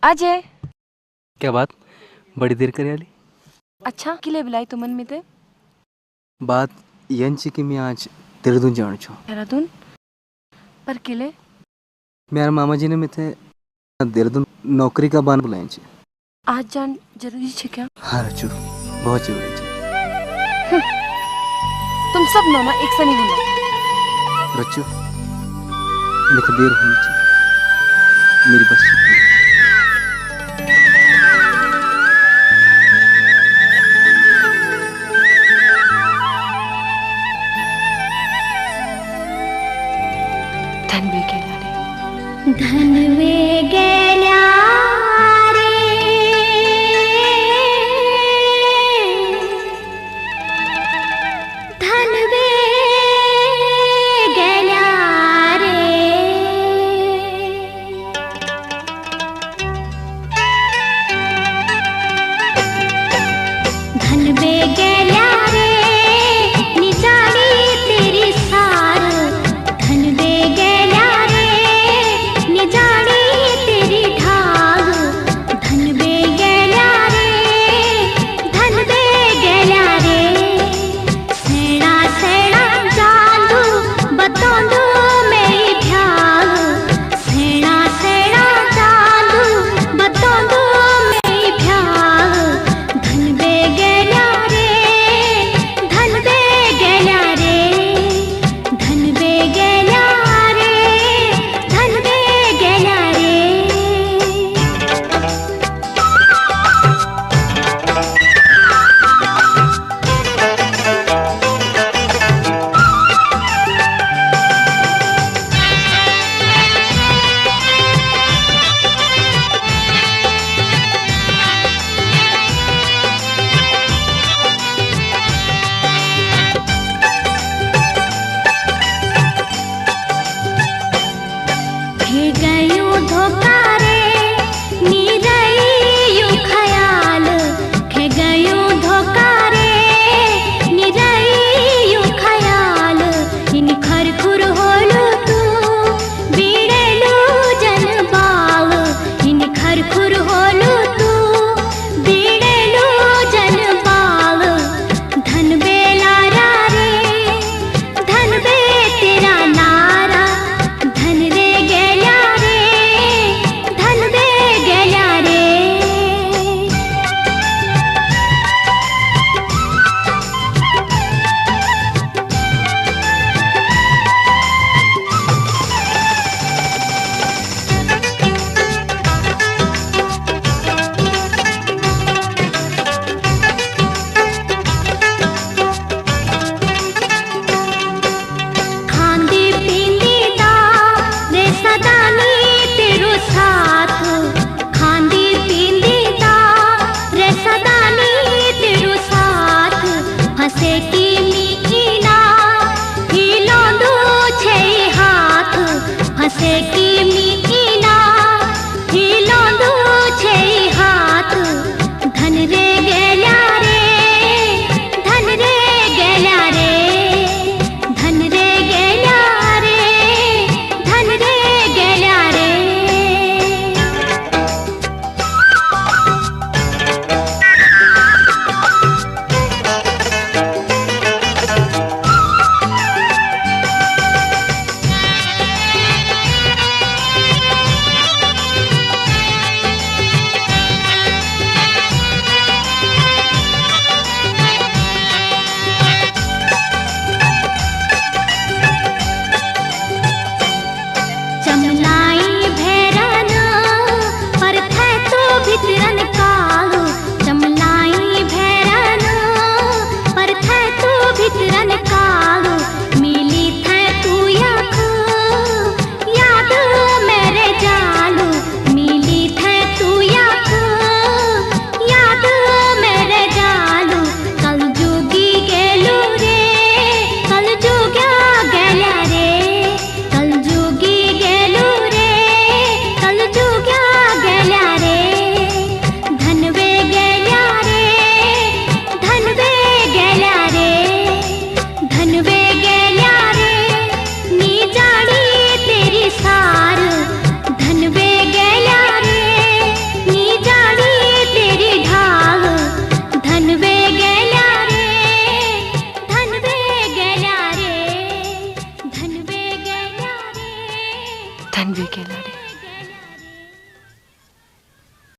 अजय, क्या बात, बड़ी देर करे आली? अच्छा किले बुलाई तुमन में ते? बात यांची की मी आज देहरादून जाण छो। देहरादून? पर किले? मेरे मामा जी ने मिथे देहरादून नौकरी का बान बुलाए छे। आज जान जरूरी छे क्या? हाँ रचू, बहुत जरूरी छे। तुम सब नौना एक सा नहीं बोलो। रचू, मिथे देर होनी छे। मेरी बस छुट्टी। धनवे गेला रे, धनवे गेला रे, धनवे गेला रे, धनवे गेला रे, निजाड़ी तेरी सार, धनवे गेला रे, निजाड़ी तेरी ढाल, धनवे गेला रे, धनवे गेला रे, सेड़ा सेड़ा जांदू बतौंदू मेरी भ्याल, सेड़ा सेड़ा जांदू बतौंदू मेरी भ्याल, धनवे गेला रे, धनवे गेला रे, धनवे गेला रे, धनवे गेला रे। हे गयो धोखा रे, निरइयो ख्याल, हे गयो धोखा रे, निरइयो ख्याल, इन खरखुर होलू तू बीड़ेलू जनबाव, इन खरखुर होलू तू बीड़ेलू जनबाव, धनवे लारा रे, धनवे तेरा नारा, धनवे गेला रे, धनवे गेला रे। खांदी पींदी दा रे सदानी तेरो साथ, खांदी पींदी दा रे सदानी तेरो साथ, हंसे की मीना हिलोंदू छे हाथ, हंसे की मीना हिलोंदू छे हाथ, धन रे गेला रे, धन रे गेला रे, धन रे गेला रे, धन रे गेला रे। एनवी केला रे।